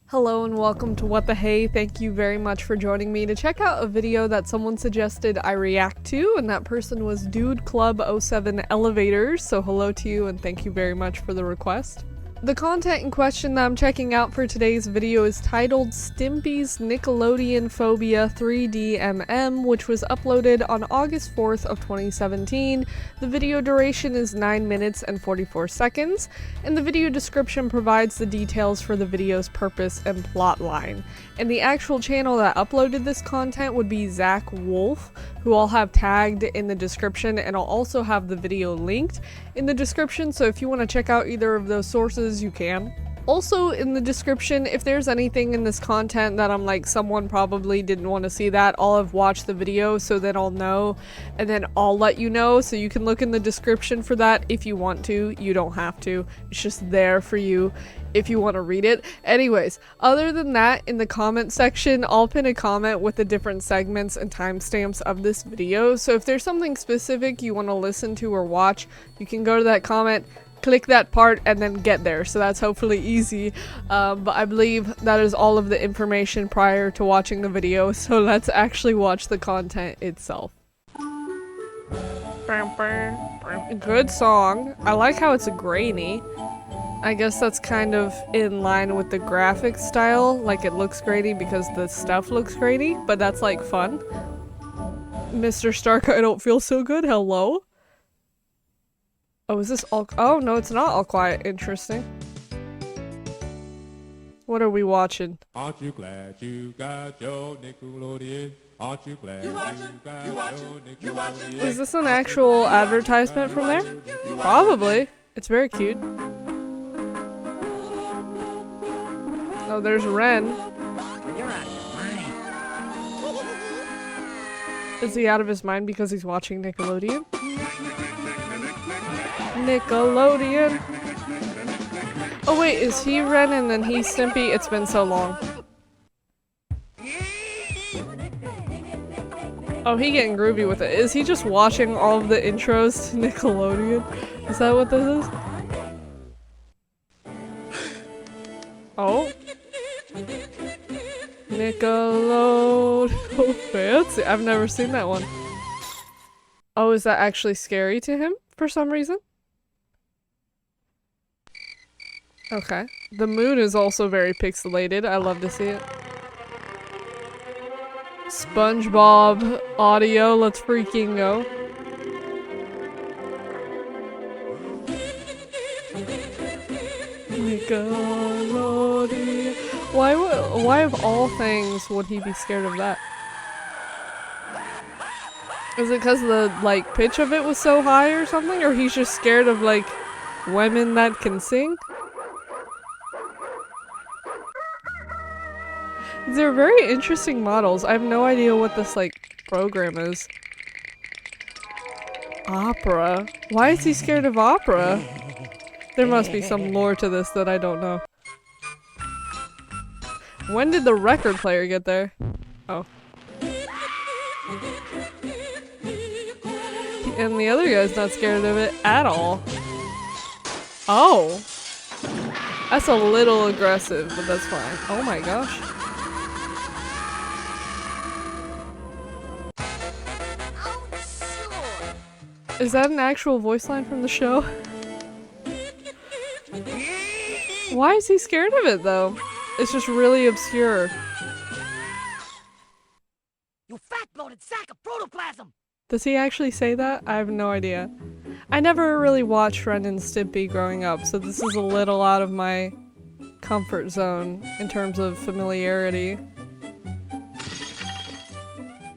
Hello and welcome to What the Hey. Thank you very much for joining me to check out a video that someone suggested I react to, and that person was Dude Club 07 Elevators, so hello to you and thank you very much for the request. The content in question that I'm checking out for today's video is titled Stimpy's Nickelodeon Phobia 3D which was uploaded on August 4th of 2017. The video duration is 9 minutes and 44 seconds, and the video description provides the details for the video's purpose and plot line. And the actual channel that uploaded this content would be Zach Wolf, who I'll have tagged in the description, and I'll also have the video linked in the description, so if you want to check out either of those sources, you can. Also in the description, if there's anything in this content that I'm like, someone probably didn't want to see that, I'll have watched the video so then I'll know, and then I'll let you know, so you can look in the description for that if you want to. You don't have to. It's just there for you if you want to read it. Anyways, other than that, in the comment section, I'll pin a comment with the different segments and timestamps of this video, so if there's something specific you want to listen to or watch, you can go to that comment, click that part, and then get there. So that's hopefully easy, but I believe that is all of the information prior to watching the video, so let's actually watch the content itself. Good song. I like how it's grainy. I guess that's kind of in line with the graphic style, like it looks grainy because the stuff looks grainy, but that's like fun. Mr. Stark, I don't feel so good, hello? Oh, is this all- oh no, it's not all quiet. Interesting. What are we watching? Aren't you glad you got your Nickelodeon? Aren't you glad you got your Nickelodeon? Is this an actual advertisement from there? Probably. It's very cute. Oh, there's Ren. Is he out of his mind because he's watching Nickelodeon? Nickelodeon. Oh wait, is he Ren and then he's Stimpy? It's been so long. Oh, he getting groovy with it. Is he just watching all of the intros to Nickelodeon? Is that what this is? Oh. Nickelodeon. Oh, fancy. I've never seen that one. Oh, is that actually scary to him for some reason? Okay. The moon is also very pixelated. I love to see it. SpongeBob audio. Let's freaking go. Nickelodeon. Why of all things would he be scared of that? Is it because the, like, pitch of it was so high or something? Or he's just scared of, like, women that can sing? They're very interesting models. I have no idea what this, like, program is. Opera? Why is he scared of opera? There must be some lore to this that I don't know. When did the record player get there? Oh. And the other guy's not scared of it at all. Oh. That's a little aggressive, but that's fine. Oh my gosh. Is that an actual voice line from the show? Why is he scared of it though? It's just really obscure. You fat-bloated sack of protoplasm! Does he actually say that? I have no idea. I never really watched Ren and Stimpy growing up, so this is a little out of my comfort zone in terms of familiarity.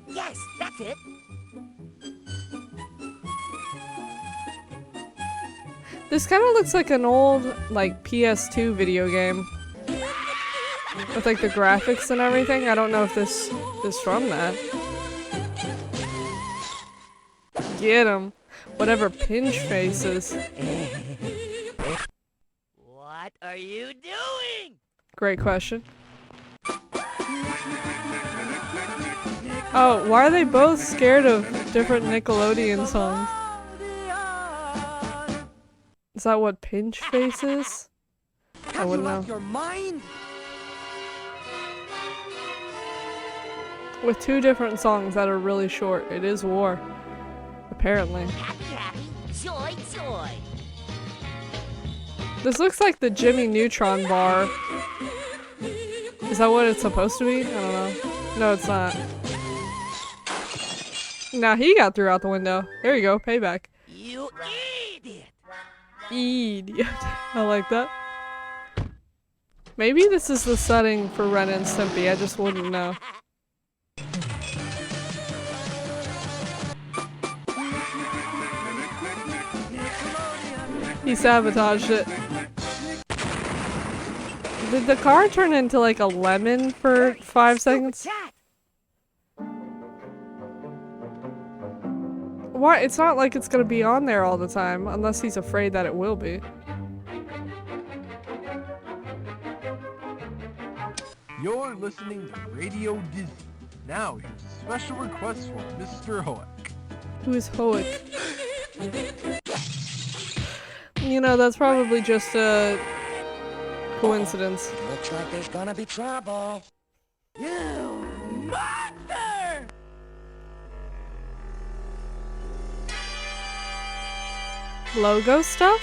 Yes, that's it! This kind of looks like an old, like, PS2 video game. With, like, the graphics and everything. I don't know if this is from that. Get him. Whatever Pinch Face is. What are you doing? Great question. Oh, why are they both scared of different Nickelodeon songs? Is that what Pinch Face is? I wouldn't know. Your mind? With 2 different songs that are really short. It is war. Apparently. Happy, happy, joy, joy. This looks like the Jimmy Neutron bar. Is that what it's supposed to be? I don't know. No, it's not. Now he got through out the window. There you go, payback. You idiot! Idiot. I like that. Maybe this is the setting for Ren and Stimpy, I just wouldn't know. He sabotaged it. Did the car turn into like a lemon for 5 seconds? Why? It's not like it's gonna be on there all the time, unless he's afraid that it will be. You're listening to Radio Disney. Now here's a special request for Mr. Hoek. Who is Hoek? You know, that's probably just a coincidence. Looks like there's gonna be trouble. You monster! Logo stuff?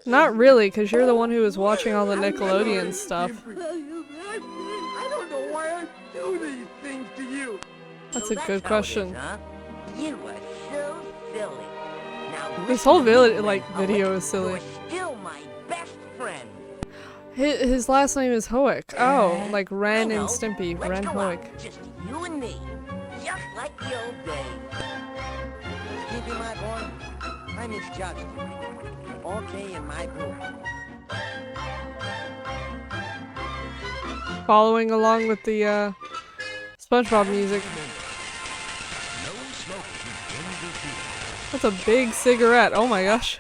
Not really, because you're the one who was watching all the Nickelodeon stuff. I don't know why I do these things to you. That's a good question. Huh? You were so silly. Now This whole video is silly. You're still my best friend. His last name is Hoek. Oh, like Ren I know. and Stimpy. Let's Ren go Hoek. out, just you and me. Just like the old days. Stimpy, my boy, I misjudged you. All day in my book. Following along with the SpongeBob music. That's a big cigarette. Oh my gosh.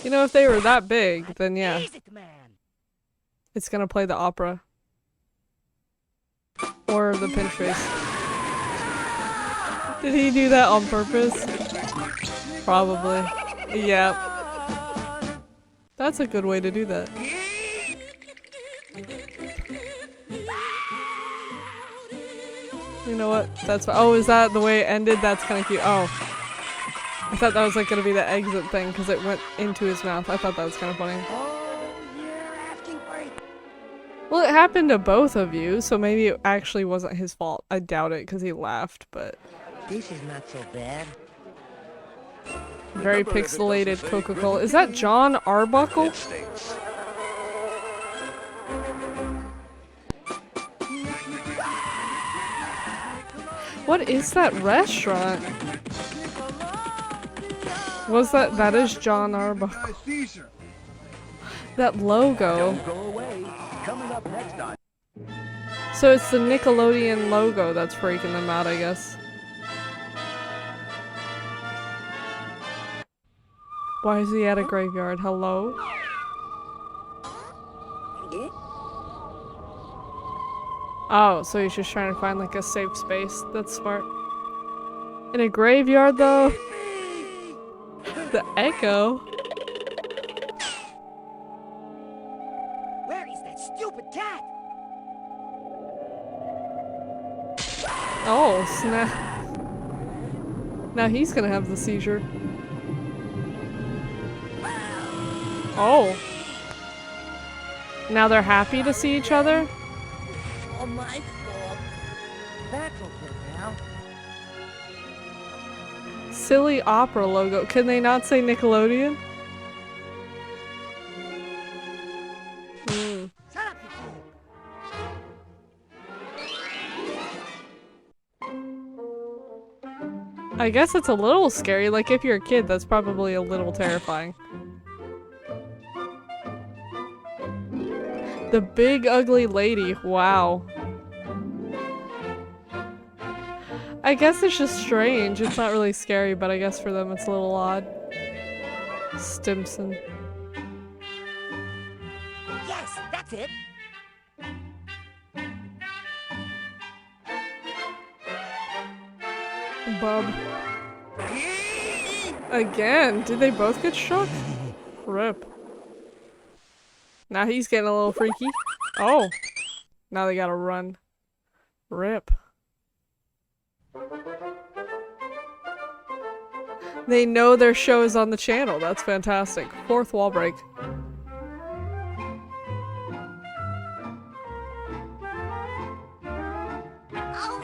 You know, if they were that big, then yeah. Easy, man. It's gonna play the opera. Or the pinch face. Did he do that on purpose? Probably. Yep. That's a good way to do that. You know what? That's oh, is that the way it ended? That's kind of cute. Oh. I thought that was like gonna be the exit thing because it went into his mouth. I thought that was kind of funny. Oh, you're asking for it. Well, it happened to both of you, so maybe it actually wasn't his fault. I doubt it because he laughed, but This is not so bad. very pixelated Coca-Cola. Is that John Arbuckle? What is that restaurant? Was that is John Arbuckle. Caesar. That logo. Go away. Coming up next on. So it's the Nickelodeon logo that's freaking them out, I guess. Why is he at a graveyard? Hello? Oh, so he's just trying to find like a safe space. That's smart. In a graveyard though? The echo? Where is that stupid cat? Oh, snap. Now he's gonna have the seizure. Oh. Now they're happy to see each other? All my fault. That's okay now. Silly opera logo. Can they not say Nickelodeon? Hmm. Shut up, you fool. I guess it's a little scary. Like, if you're a kid, that's probably a little terrifying. The big ugly lady. Wow. I guess it's just strange. It's not really scary, but I guess for them it's a little odd. Stimson. Yes, that's it. Bub. Again. Did they both get struck? Rip. Now he's getting a little freaky. Oh. Now they gotta run. Rip. They know their show is on the channel. That's fantastic. Fourth wall break. Oh,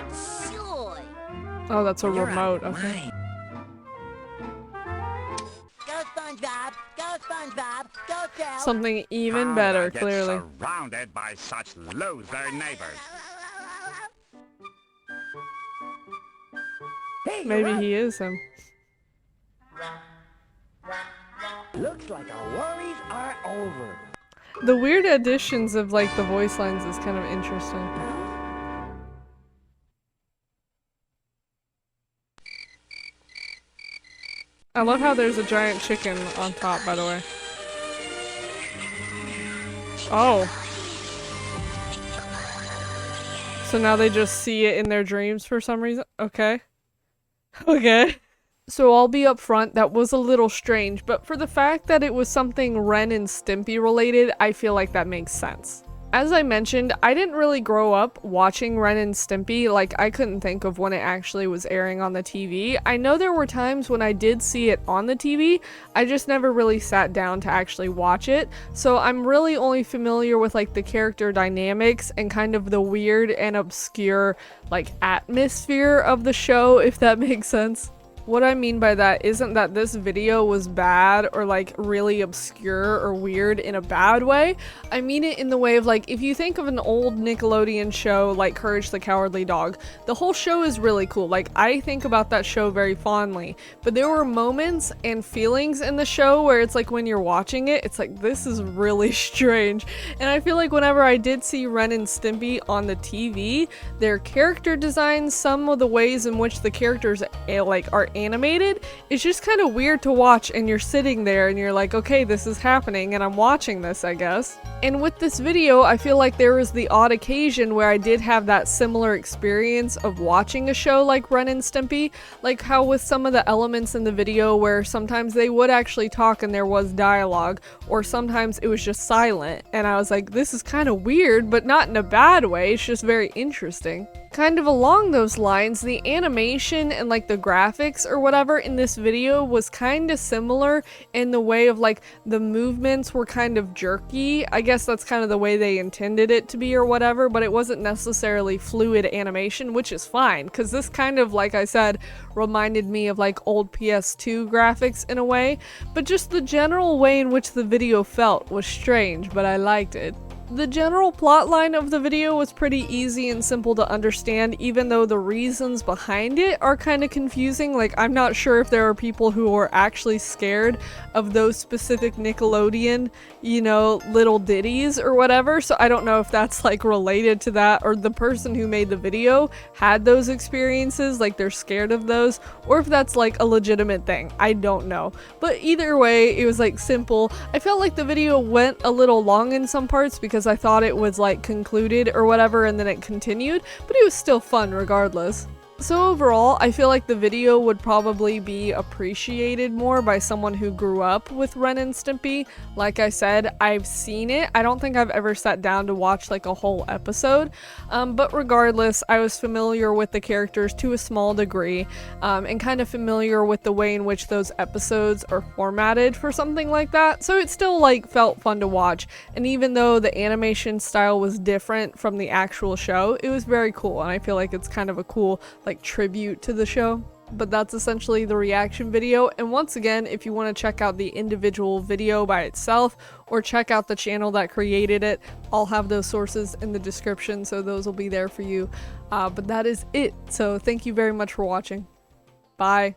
joy! Oh, that's a You're remote. out of Okay. line. Go SpongeBob! Go SpongeBob! Go Joe! Something even How better, I get clearly. surrounded by such loser neighbors. Hey, you're Maybe right. he is him. Looks like our worries are over. The weird additions of like the voice lines is kind of interesting. I love how there's a giant chicken on top, by the way. Oh. So now they just see it in their dreams for some reason? Okay. Okay. So I'll be upfront, that was a little strange, but for the fact that it was something Ren and Stimpy related, I feel like that makes sense. As I mentioned, I didn't really grow up watching Ren and Stimpy, like I couldn't think of when it actually was airing on the TV. I know there were times when I did see it on the TV, I just never really sat down to actually watch it, so I'm really only familiar with like the character dynamics and kind of the weird and obscure like atmosphere of the show, if that makes sense. What I mean by that isn't that this video was bad or like really obscure or weird in a bad way. I mean it in the way of like, if you think of an old Nickelodeon show like Courage the Cowardly Dog, the whole show is really cool. Like I think about that show very fondly, but there were moments and feelings in the show where it's like when you're watching it, it's like, this is really strange. And I feel like whenever I did see Ren and Stimpy on the TV, their character designs, some of the ways in which the characters like are animated, it's just kind of weird to watch, and you're sitting there and you're like, okay, this is happening and I'm watching this, I guess. And with this video, I feel like there was the odd occasion where I did have that similar experience of watching a show like Ren and Stimpy, like how with some of the elements in the video where sometimes they would actually talk and there was dialogue, or sometimes it was just silent, and I was like, this is kind of weird, but not in a bad way, it's just very interesting. Kind of along those lines, the animation and like the graphics or whatever in this video was kind of similar in the way of like the movements were kind of jerky. I guess that's kind of the way they intended it to be or whatever, but it wasn't necessarily fluid animation, which is fine because this kind of, like I said, reminded me of like old PS2 graphics in a way, but just the general way in which the video felt was strange, but I liked it. The general plotline of the video was pretty easy and simple to understand, even though the reasons behind it are kind of confusing. Like, I'm not sure if there are people who are actually scared of those specific Nickelodeon, you know, little ditties or whatever, so I don't know if that's like related to that, or the person who made the video had those experiences, like they're scared of those, or if that's like a legitimate thing. I don't know. But either way, it was like simple. I felt like the video went a little long in some parts because I thought it was like concluded or whatever and then it continued, but it was still fun regardless. So overall, I feel like the video would probably be appreciated more by someone who grew up with Ren and Stimpy. Like I said, I've seen it. I don't think I've ever sat down to watch like a whole episode, but regardless, I was familiar with the characters to a small degree, and kind of familiar with the way in which those episodes are formatted for something like that. So it still like felt fun to watch, and even though the animation style was different from the actual show, it was very cool, and I feel like it's kind of a cool like tribute to the show. But that's essentially the reaction video, and once again, if you want to check out the individual video by itself or check out the channel that created it, I'll have those sources in the description, so those will be there for you. But that is it, so thank you very much for watching. Bye.